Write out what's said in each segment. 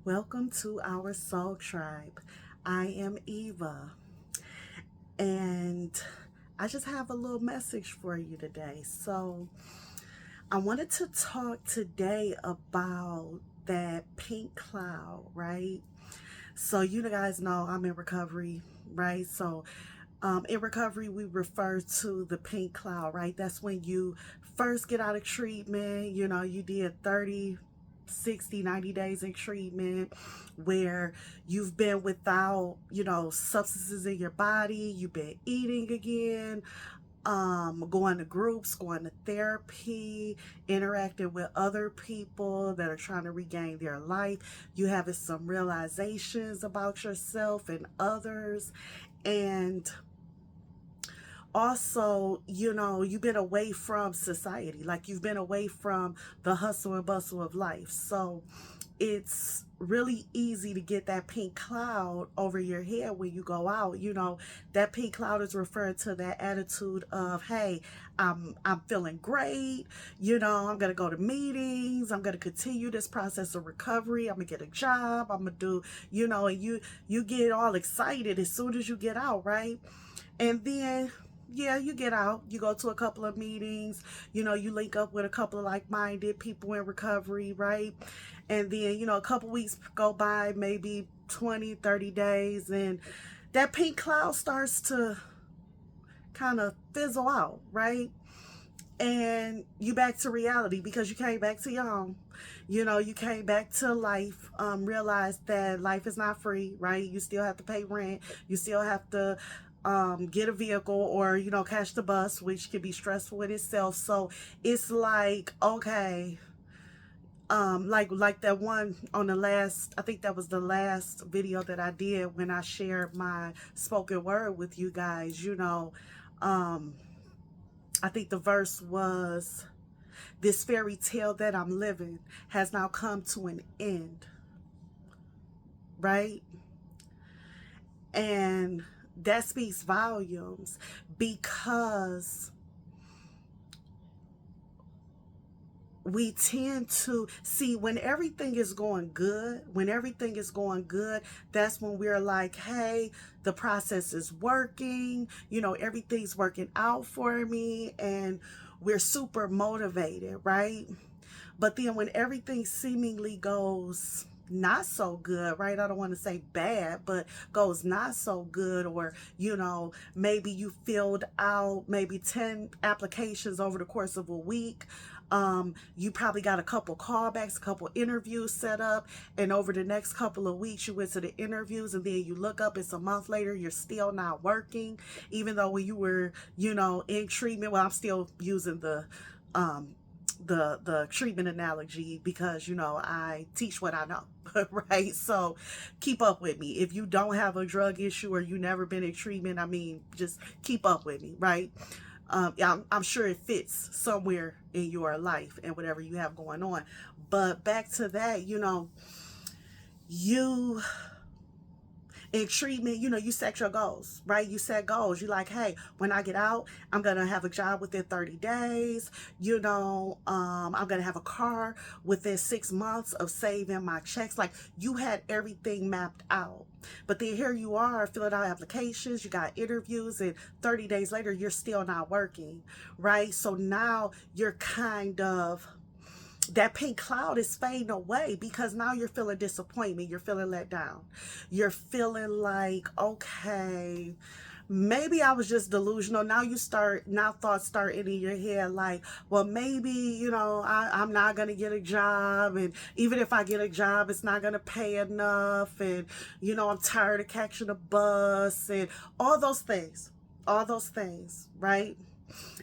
Welcome to our Soul Tribe. I am Eva, and I just have a little message for you today. So, I wanted to talk today about that pink cloud, right? So, you guys know I'm in recovery, right? So, in recovery, we refer to the pink cloud, right? That's when you first get out of treatment. You did 30, 60, 90 days in treatment where you've been without, substances in your body. You've been eating again, going to groups, going to therapy, interacting with other people that are trying to regain their life. You having some realizations about yourself and others. And also, you've been away from society, like you've been away from the hustle and bustle of life. So it's really easy to get that pink cloud over your head when you go out. That pink cloud is referring to that attitude of, hey, I'm feeling great. I'm gonna go to meetings. I'm gonna continue this process of recovery. I'm gonna get a job. I'm gonna do, and you get all excited as soon as you get out, right? And then, yeah, you get out, you go to a couple of meetings, you link up with a couple of like-minded people in recovery, right? And then, a couple weeks go by, maybe 20, 30 days, and that pink cloud starts to kind of fizzle out, right? And you back to reality because you came back to your home. You came back to life, realized that life is not free, right? You still have to pay rent. You still have to get a vehicle or, catch the bus, which can be stressful in itself. So it's like, okay, like that one on the last, I think that was the last video that I did when I shared my spoken word with you guys. I think the verse was, this fairy tale that I'm living has now come to an end, right? And that speaks volumes because we tend to see when everything is going good, that's when we're like, hey, the process is working, everything's working out for me, and we're super motivated, right? But then when everything seemingly goes not so good, right? I don't want to say bad, but goes not so good, or, maybe you filled out maybe 10 applications over the course of a week. You probably got a couple callbacks, a couple interviews set up, and over the next couple of weeks, you went to the interviews, and then you look up, it's a month later, you're still not working, even though when you were, in treatment. Well, I'm still using the treatment analogy because I teach what I know. Right? So keep up with me. If you don't have a drug issue or you never been in treatment, I mean, just keep up with me, right? Yeah, I'm sure it fits somewhere in your life and whatever you have going on. But back to that, you in treatment, you set your goals, right? You set goals. You like, hey, when I get out, I'm going to have a job within 30 days. I'm going to have a car within 6 months of saving my checks. Like, you had everything mapped out. But then here you are filling out applications, you got interviews, and 30 days later, you're still not working, right? So now you're kind of, that pink cloud is fading away because now you're feeling disappointment. You're feeling let down. You're feeling like, okay, maybe I was just delusional. Now thoughts start in your head like, well, maybe, I'm not going to get a job. And even if I get a job, it's not going to pay enough. And, I'm tired of catching a bus and all those things, right?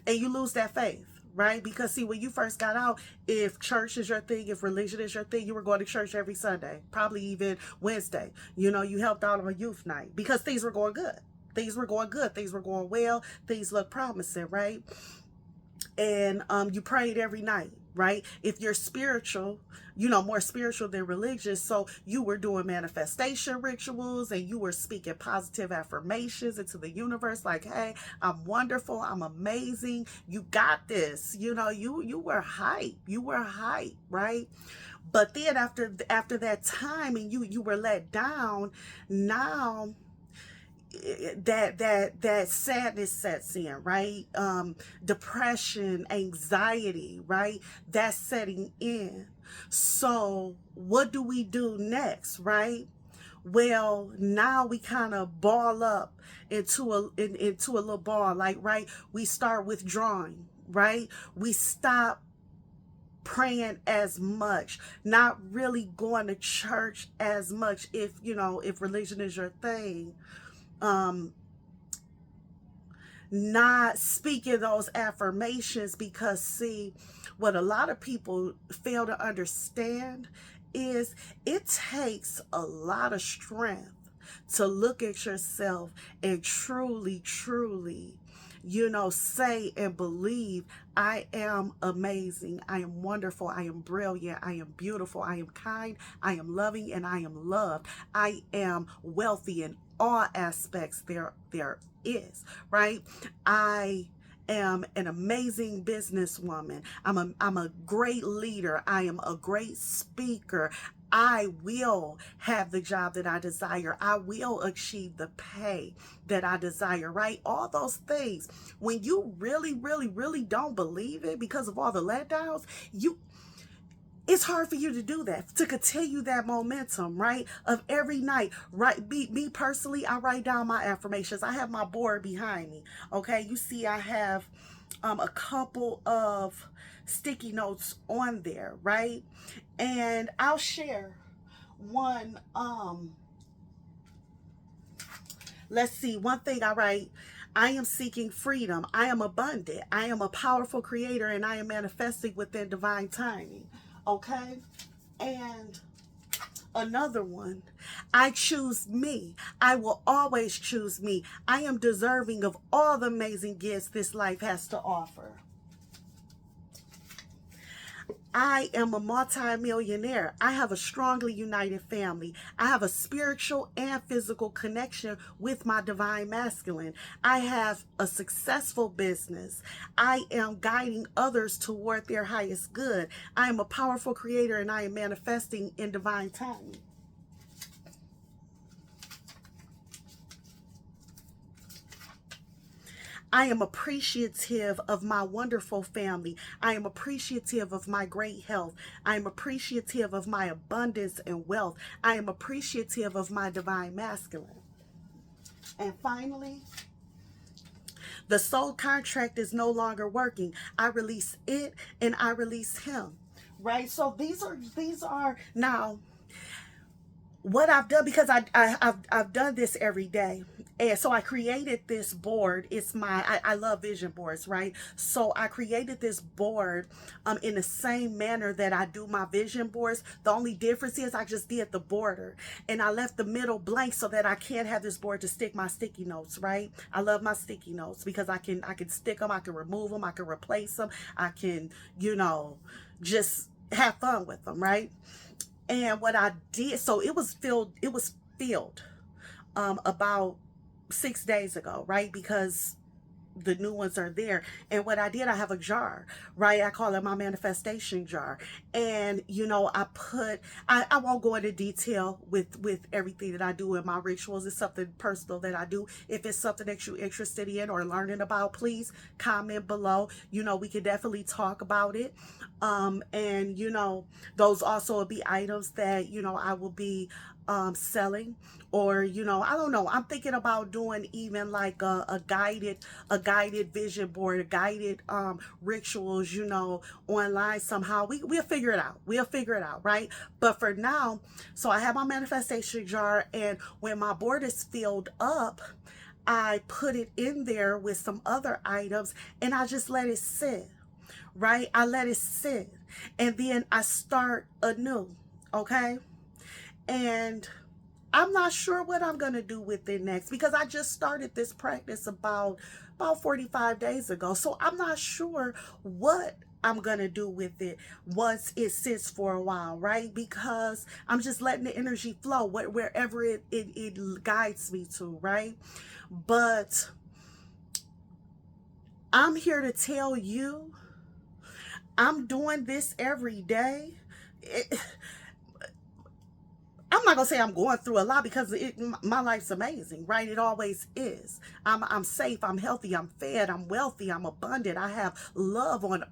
And you lose that faith, right? Because see, when you first got out, if church is your thing, if religion is your thing, you were going to church every Sunday, probably even Wednesday. You helped out on a youth night because things were going good. Things were going good. Things were going well. Things looked promising, right? And you prayed every night. right? If you're spiritual, more spiritual than religious, so you were doing manifestation rituals and you were speaking positive affirmations into the universe, like, hey, I'm wonderful, I'm amazing, you got this. You were hype. You were hype, right? But then after that time and you were let down, now that sadness sets in, right? Depression, anxiety, right? That's setting in. So what do we do next, right? Well, now we kind of ball up into a little ball, like, right? We start withdrawing, right? We stop praying as much, not really going to church as much, if religion is your thing. Not speaking those affirmations, because see, what a lot of people fail to understand is it takes a lot of strength to look at yourself and truly, say and believe, I am amazing, I am wonderful, I am brilliant, I am beautiful, I am kind, I am loving, and I am loved. I am wealthy in all aspects there is, right? I am an amazing businesswoman. I'm a great leader. I am a great speaker. I will have the job that I desire. I will achieve the pay that I desire, right? All those things. When you really don't believe it because of all the letdowns, it's hard for you to do that, to continue that momentum, right? Of every night, right? Me personally, I write down my affirmations. I have my board behind me, okay? You see, I have a couple of sticky notes on there, right? And I'll share one. Let's see, one thing I write: I am seeking freedom. I am abundant. I am a powerful creator, and I am manifesting within divine timing. Okay? And another one: I choose me. I will always choose me. I am deserving of all the amazing gifts this life has to offer. I am a multi-millionaire. I have a strongly united family. I have a spiritual and physical connection with my divine masculine. I have a successful business. I am guiding others toward their highest good. I am a powerful creator, and I am manifesting in divine timing. I am appreciative of my wonderful family. I am appreciative of my great health. I am appreciative of my abundance and wealth. I am appreciative of my divine masculine. And finally, the soul contract is no longer working. I release it and I release him. Right? So these are now what I've done, because I've done this every day. And so I created this board. I love vision boards, right? So I created this board in the same manner that I do my vision boards. The only difference is I just did the border and I left the middle blank so that I can have this board to stick my sticky notes, right? I love my sticky notes because I can stick them, I can remove them, I can replace them, I can, just have fun with them, right? And what I did, so it was filled about 6 days ago, right? Because the new ones are there. And what I did, I have a jar, right? I call it my manifestation jar. And I won't go into detail with everything that I do in my rituals. It's something personal that I do. If it's something that you're interested in or learning about, please comment below. We could definitely talk about it. And those also will be items that I will be selling, or I don't know, I'm thinking about doing even like a guided vision board, a guided rituals, online somehow. We'll figure it out, right? But for now, so I have my manifestation jar, and when my board is filled up, I put it in there with some other items and I just let it sit, right? I let it sit, and then I start anew, okay? And I'm not sure what I'm going to do with it next, because I just started this practice about 45 days ago. So I'm not sure what I'm going to do with it once it sits for a while, right? Because I'm just letting the energy flow wherever it guides me to, right? But I'm here to tell you, I'm doing this every day. I'm not gonna say I'm going through a lot because my life's amazing, right? It always is. I'm safe, I'm healthy, I'm fed, I'm wealthy, I'm abundant. I have love on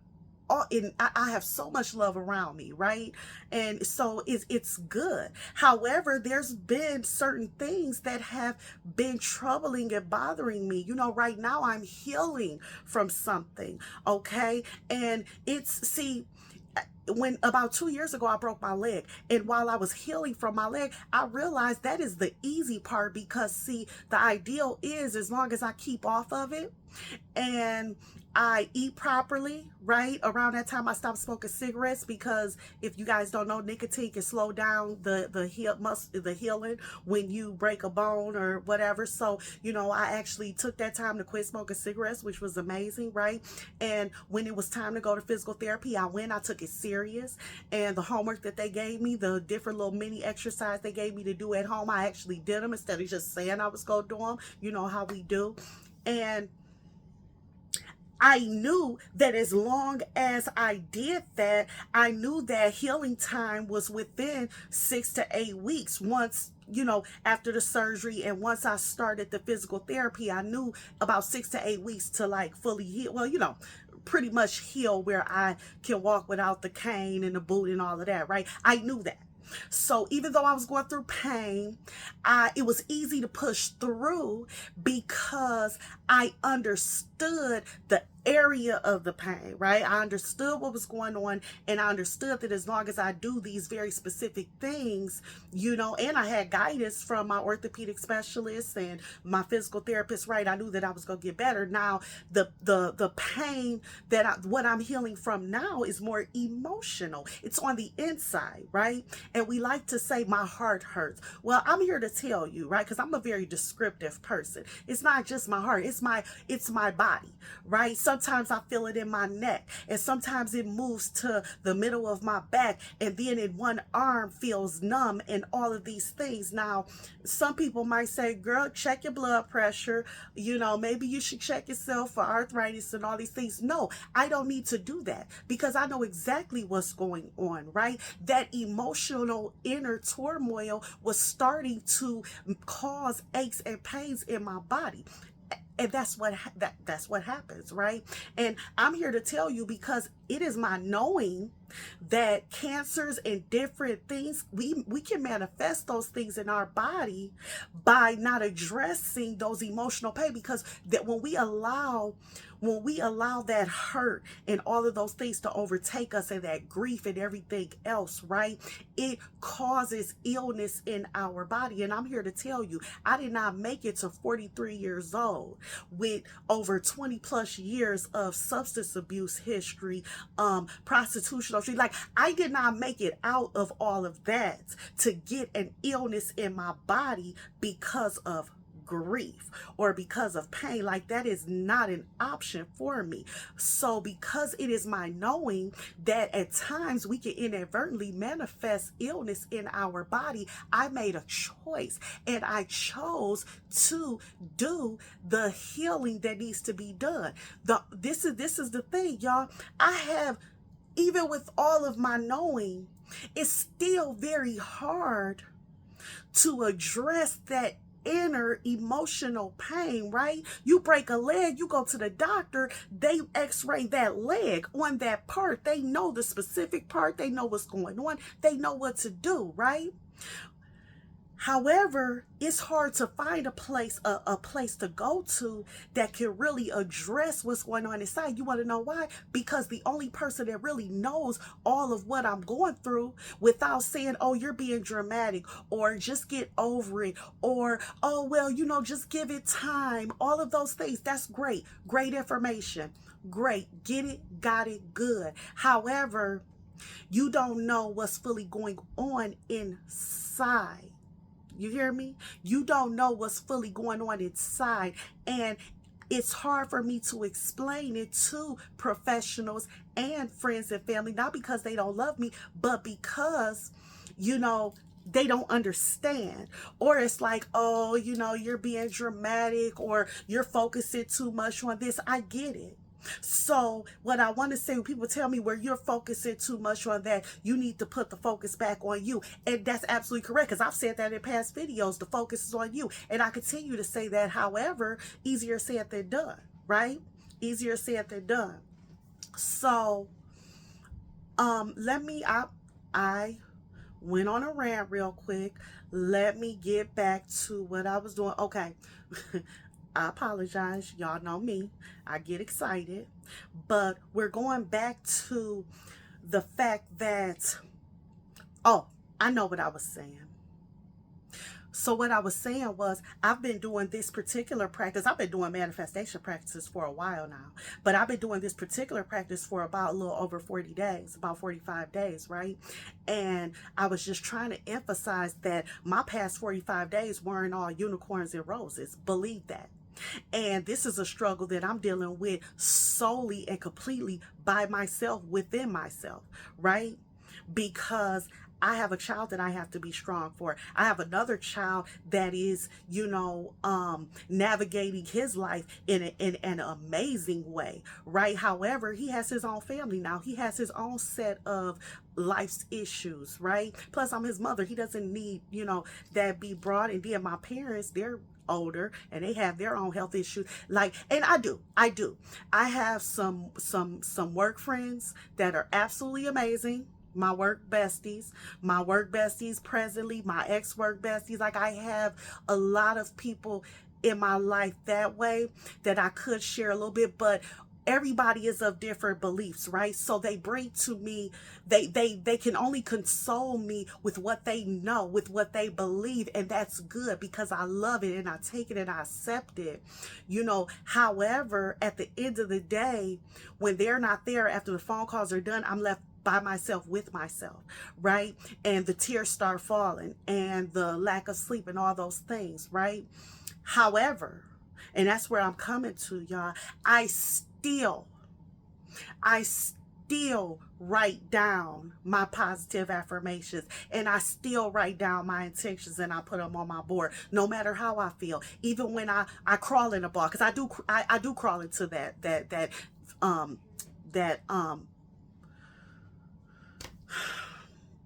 all in. I have so much love around me, right? And so it's good. However, there's been certain things that have been troubling and bothering me. You know, right now I'm healing from something, okay? And it's see, when about 2 years ago I broke my leg, and while I was healing from my leg, I realized that is the easy part, because see, the ideal is as long as I keep off of it and I eat properly, right? Around that time I stopped smoking cigarettes, because if you guys don't know, nicotine can slow down the healing when you break a bone or whatever. So, you know, I actually took that time to quit smoking cigarettes, which was amazing, right? And when it was time to go to physical therapy, I took it serious, and the homework that they gave me, the different little mini exercise they gave me to do at home, I actually did them instead of just saying I was going to do them. You know how we do. And I knew that as long as I did that, I knew that healing time was within 6 to 8 weeks. Once, you know, after the surgery, and once I started the physical therapy, I knew about 6 to 8 weeks to like fully heal. Well, you know, pretty much heal where I can walk without the cane and the boot and all of that, right? I knew that. So even though I was going through pain, it was easy to push through because I understood the area of the pain, right? I understood what was going on, and I understood that as long as I do these very specific things, you know, and I had guidance from my orthopedic specialist and my physical therapist, right? I knew that I was going to get better. Now, the pain what I'm healing from now is more emotional. It's on the inside, right? And we like to say my heart hurts. Well, I'm here to tell you, right? Because I'm a very descriptive person. It's not just my heart, it's my body, right? Sometimes I feel it in my neck, and sometimes it moves to the middle of my back, and then in one arm feels numb, and all of these things. Now, some people might say, girl, check your blood pressure. You know, maybe you should check yourself for arthritis and all these things. No, I don't need to do that, because I know exactly what's going on, right? That emotional inner turmoil was starting to cause aches and pains in my body. And that's what happens, right? And I'm here to tell you, because it is my knowing that cancers and different things, we can manifest those things in our body by not addressing those emotional pain. Because that when we allow that hurt and all of those things to overtake us, and that grief and everything else, right, it causes illness in our body. And I'm here to tell you, I did not make it to 43 years old with over 20 plus years of substance abuse history, prostitution history. Like, I did not make it out of all of that to get an illness in my body because of grief or because of pain. Like, that is not an option for me. So because it is my knowing that at times we can inadvertently manifest illness in our body, I made a choice, and I chose to do the healing that needs to be done. This is the thing, y'all. I have, even with all of my knowing, it's still very hard to address that inner emotional pain, right? You break a leg, you go to the doctor, they x-ray that leg on that part. They know the specific part, they know what's going on, they know what to do, right? However, it's hard to find a place to go to that can really address what's going on inside. You want to know why? Because the only person that really knows all of what I'm going through, without saying, oh, you're being dramatic, or just get over it, or, oh, well, you know, just give it time. All of those things, that's great. Great information. Great. Get it, got it, good. However, you don't know what's fully going on inside. You hear me? You don't know what's fully going on inside. And it's hard for me to explain it to professionals and friends and family, not because they don't love me, but because, you know, they don't understand. Or it's like, oh, you know, you're being dramatic, or you're focusing too much on this. I get it. So what I want to say, when people tell me where you're focusing too much on that, you need to put the focus back on you. And that's absolutely correct, because I've said that in past videos. The focus is on you. And I continue to say that. However, easier said than done, right? Easier said than done. So I went on a rant real quick. Let me get back to what I was doing. Okay. I apologize. Y'all know me. I get excited. But we're going back to the fact that, oh, I know what I was saying. So what I was saying was, I've been doing this particular practice. I've been doing manifestation practices for a while now, but I've been doing this particular practice for about a little over 40 days, about 45 days, right? And I was just trying to emphasize that my past 45 days weren't all unicorns and roses. Believe that. And this is a struggle that I'm dealing with solely and completely by myself, within myself, right? Because I have a child that I have to be strong for. I have another child that is, you know, navigating his life in an amazing way, right? However, he has his own family now. He has his own set of life's issues, right? Plus, I'm his mother. He doesn't need, you know, that be brought. And then my parents, they're older and they have their own health issues. Like, and I do. I have some work friends that are absolutely amazing. My work besties presently, my ex-work besties. Like, I have a lot of people in my life that way that I could share a little bit, but everybody is of different beliefs, right? So they bring to me, they can only console me with what they know, with what they believe, and that's good because I love it and I take it and I accept it, you know. However, at the end of the day, when they're not there, after the phone calls are done, I'm left by myself, with myself, right? And the tears start falling and the lack of sleep and all those things, right? However, and that's where I'm coming to, y'all, I still write down my positive affirmations, and I still write down my intentions, and I put them on my board, no matter how I feel. Even when I crawl in a ball, because I do crawl into that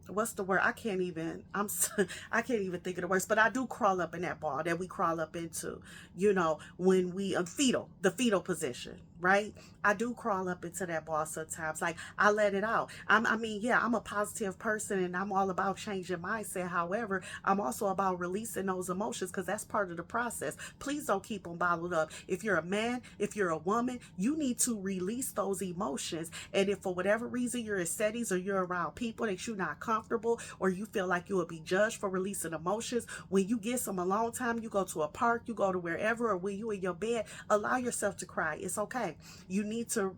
what's the word? I can't even think of the words, but I do crawl up in that ball that we crawl up into, you know, when we the fetal position, right? I do crawl up into that ball sometimes. Like, I let it out. I mean, yeah, I'm a positive person and I'm all about changing mindset. However, I'm also about releasing those emotions, because that's part of the process. Please don't keep them bottled up. If you're a man, if you're a woman, you need to release those emotions. And if for whatever reason you're in settings or you're around people that you're not comfortable, or you feel like you will be judged for releasing emotions, when you get some alone time, you go to a park, you go to wherever, or when you in your bed, allow yourself to cry. It's okay. You need to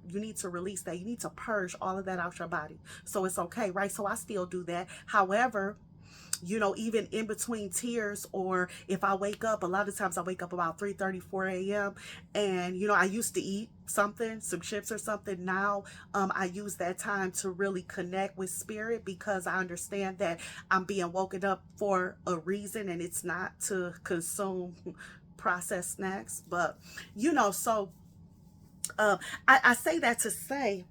release that. You need to purge all of that out your body. So it's okay, right? So I still do that. However, you know, even in between tears, or if I wake up, a lot of times I wake up about 3:30, 4 a.m. And, you know, I used to eat something, some chips or something. Now I use that time to really connect with spirit, because I understand that I'm being woken up for a reason, and it's not to consume processed snacks. But, you know, so I say that to say,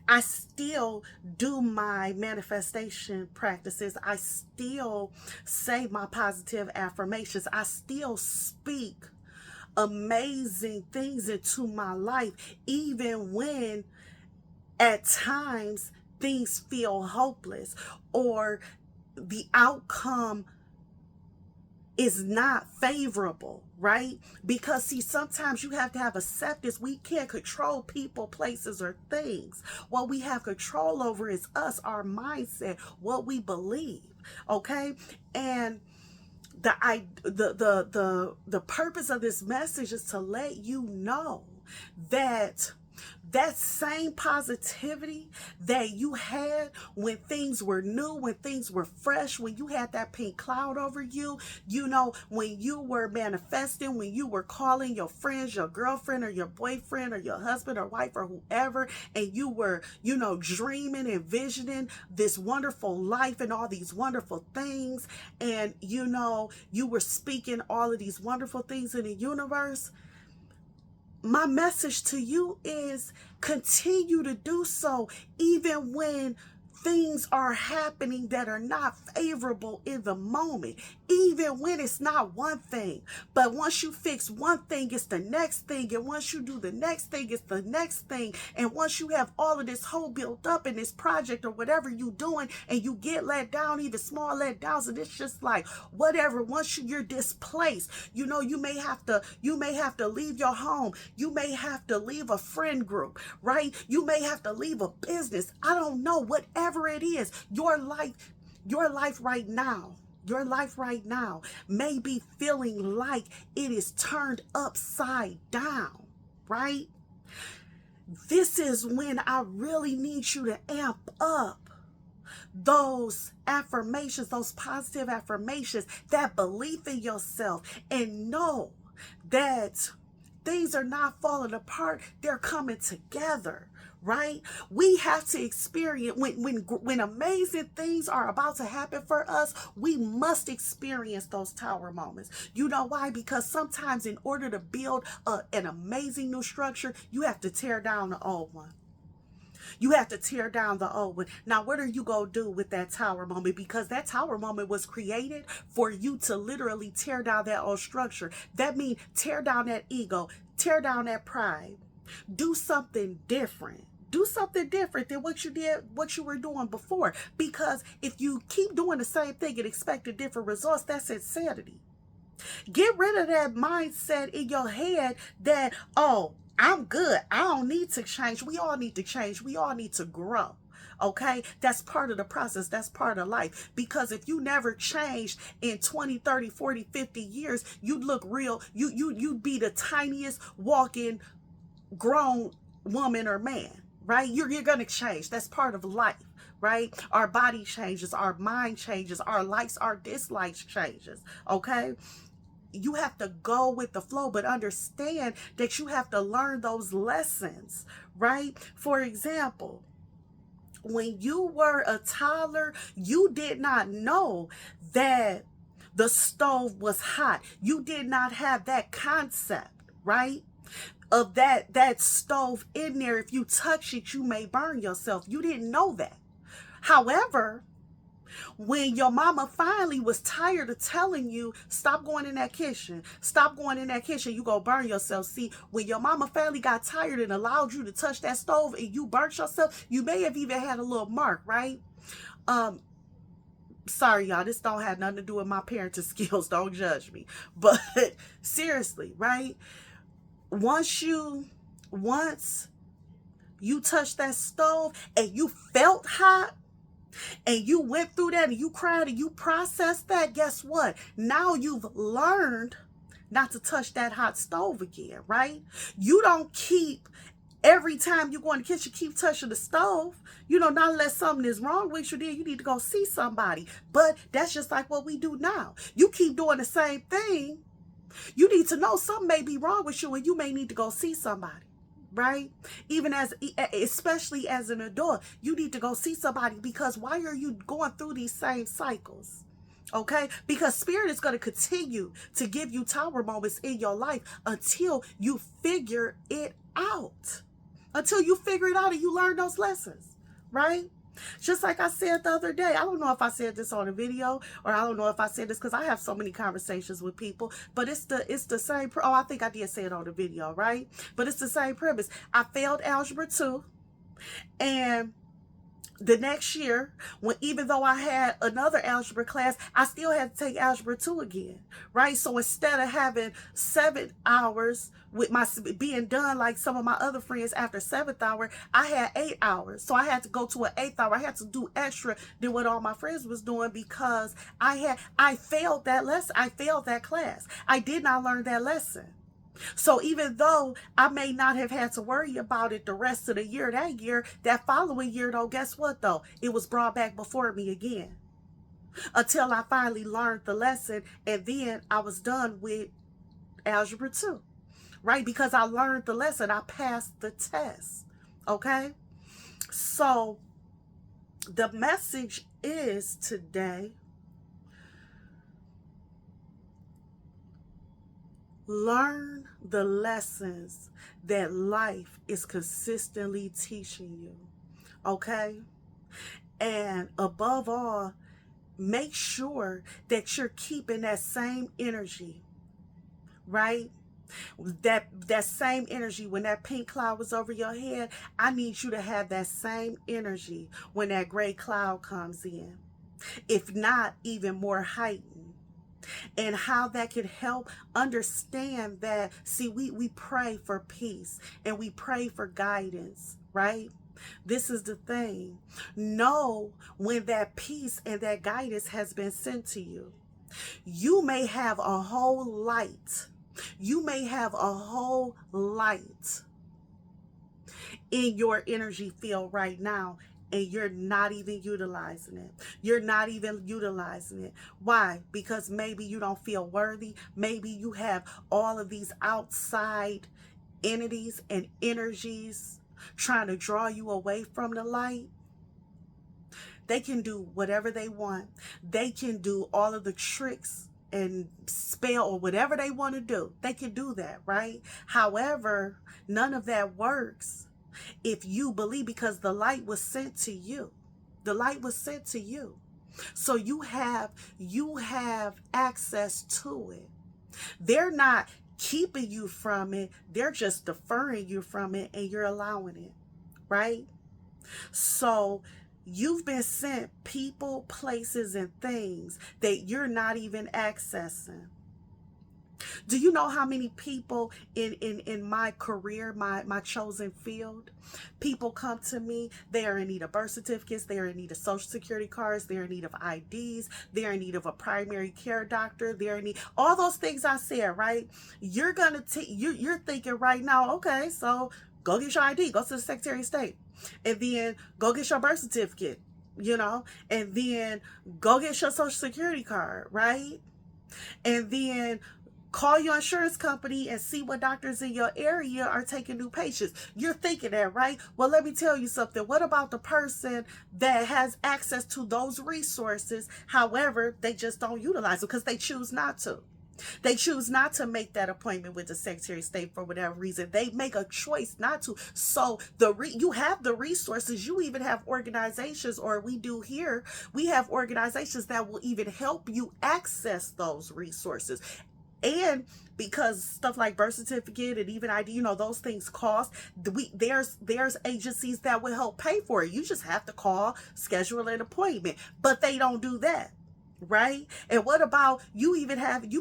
I still do my manifestation practices. I still say my positive affirmations. I still speak amazing things into my life, even when at times things feel hopeless, or the outcome is not favorable, right? Because, see, sometimes you have to have acceptance. We can't control people, places, or things. What we have control over is us, our mindset, what we believe, okay? And the purpose of this message is to let you know that that same positivity that you had when things were new, when things were fresh, when you had that pink cloud over you, you know, when you were manifesting, when you were calling your friends, your girlfriend or your boyfriend or your husband or wife or whoever, and you were, you know, dreaming, envisioning this wonderful life and all these wonderful things, and, you know, you were speaking all of these wonderful things in the universe. My message to you is continue to do so, even when things are happening that are not favorable in the moment, even when it's not one thing. But once you fix one thing, it's the next thing. And once you do the next thing, it's the next thing. And once you have all of this whole built up in this project or whatever you're doing, and you get let down, even small let downs, and it's just like whatever. Once you're displaced, you know, you may have to leave your home. You may have to leave a friend group, right? You may have to leave a business. I don't know, whatever it is, your life right now. Your life right now may be feeling like it is turned upside down, right? This is when I really need you to amp up those affirmations, those positive affirmations, that belief in yourself, and know that things are not falling apart, they're coming together. Right? We have to experience when amazing things are about to happen for us, we must experience those tower moments. You know why? Because sometimes in order to build an amazing new structure, you have to tear down the old one. You have to tear down the old one. Now, what are you going to do with that tower moment? Because that tower moment was created for you to literally tear down that old structure. That means tear down that ego, tear down that pride. Do something different. Do something different than what you were doing before. Because if you keep doing the same thing and expecting different results, that's insanity. Get rid of that mindset in your head that, oh, I'm good, I don't need to change. We all need to change. We all need to grow. Okay, that's part of the process. That's part of life. Because if you never changed in 20, 30, 40, 50 years, you'd look real. You'd be the tiniest walking grown woman or man, right? You're going to change. That's part of life, right? Our body changes, our mind changes, our likes, our dislikes changes, okay? You have to go with the flow, but understand that you have to learn those lessons, right? For example, when you were a toddler, you did not know that the stove was hot. You did not have that concept, right? Of that stove in there. If you touch it, you may burn yourself. You didn't know that. However, when your mama finally was tired of telling you, stop going in that kitchen, stop going in that kitchen, you gonna burn yourself. See, when your mama finally got tired and allowed you to touch that stove and you burnt yourself, you may have even had a little mark, right? Sorry, y'all, this don't have nothing to do with my parenting skills. Don't judge me. But seriously, right? Once you touched that stove and you felt hot and you went through that and you cried and you processed that, guess what? Now you've learned not to touch that hot stove again, right? You don't keep, every time you go in the kitchen, keep touching the stove. You know, not unless something is wrong with you, then you need to go see somebody. But that's just like what we do now. You keep doing the same thing. You need to know something may be wrong with you and you may need to go see somebody, right? Especially as an adult, you need to go see somebody, because why are you going through these same cycles? Okay? Because Spirit is going to continue to give you tower moments in your life until you figure it out. Until you figure it out and you learn those lessons, right? Just like I said the other day, I don't know if I said this on a video or I don't know if I said this because I have so many conversations with people, but it's the same. Oh, I think I did say it on the video, right? But it's the same premise. I failed Algebra 2, and the next year, even though I had another algebra class, I still had to take Algebra 2 again, right? So instead of having 7 hours with my being done like some of my other friends after 7th hour, I had 8 hours. So I had to go to an 8th hour. I had to do extra than what all my friends was doing because I failed that lesson. I failed that class. I did not learn that lesson. So even though I may not have had to worry about it the rest of the year, that following year, though, guess what, though? It was brought back before me again until I finally learned the lesson. And then I was done with Algebra 2, right? Because I learned the lesson, I passed the test, okay? So the message is today, learn the lessons that life is consistently teaching you, okay? And above all, make sure that you're keeping that same energy, right? That same energy when that pink cloud was over your head. I need you to have that same energy when that gray cloud comes in, if not even more heightened. And how that can help understand that, see, we pray for peace and we pray for guidance, right? This is the thing. Know when that peace and that guidance has been sent to you. You may have a whole light. You may have a whole light in your energy field right now, and you're not even utilizing it. You're not even utilizing it. Why? Because maybe you don't feel worthy. Maybe you have all of these outside entities and energies trying to draw you away from the light. They can do whatever they want. They can do all of the tricks and spell or whatever they want to do. They can do that, right? However, none of that works if you believe, because the light was sent to you. The light was sent to you. So you have access to it. They're not keeping you from it. They're just deferring you from it, and you're allowing it, right? So you've been sent people, places, and things that you're not even accessing. Do you know how many people in my career, my chosen field, people come to me, they are in need of birth certificates, they are in need of social security cards, they're in need of IDs, they're in need of a primary care doctor, they're in need, all those things I said, right? You're thinking right now, okay, so go get your ID, go to the Secretary of State, and then go get your birth certificate, and then go get your social security card, right? And then call your insurance company and see what doctors in your area are taking new patients. You're thinking that, right? Well, let me tell you something. What about the person that has access to those resources? However, they just don't utilize them because they choose not to. They choose not to make that appointment with the Secretary of State for whatever reason. They make a choice not to. So you have the resources. You even have organizations, or we do here, we have organizations that will even help you access those resources. And because stuff like birth certificate and even ID, those things cost. There's agencies that will help pay for it. You just have to call, schedule an appointment, but they don't do that, right? And what about you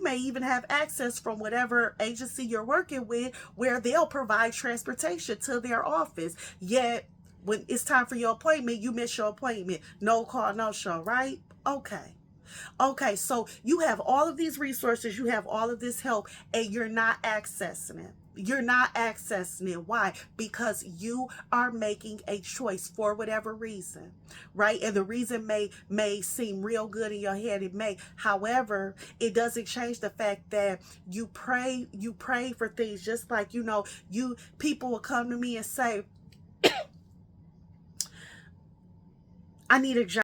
may even have access from whatever agency you're working with, where they'll provide transportation to their office. Yet when it's time for your appointment, you miss your appointment. No call, no show, right? Okay, so you have all of these resources, you have all of this help, and you're not accessing it. You're not accessing it. Why? Because you are making a choice for whatever reason, right? And the reason may seem real good in your head. It may. However, it doesn't change the fact that you pray for things, just like, people will come to me and say, I need a job.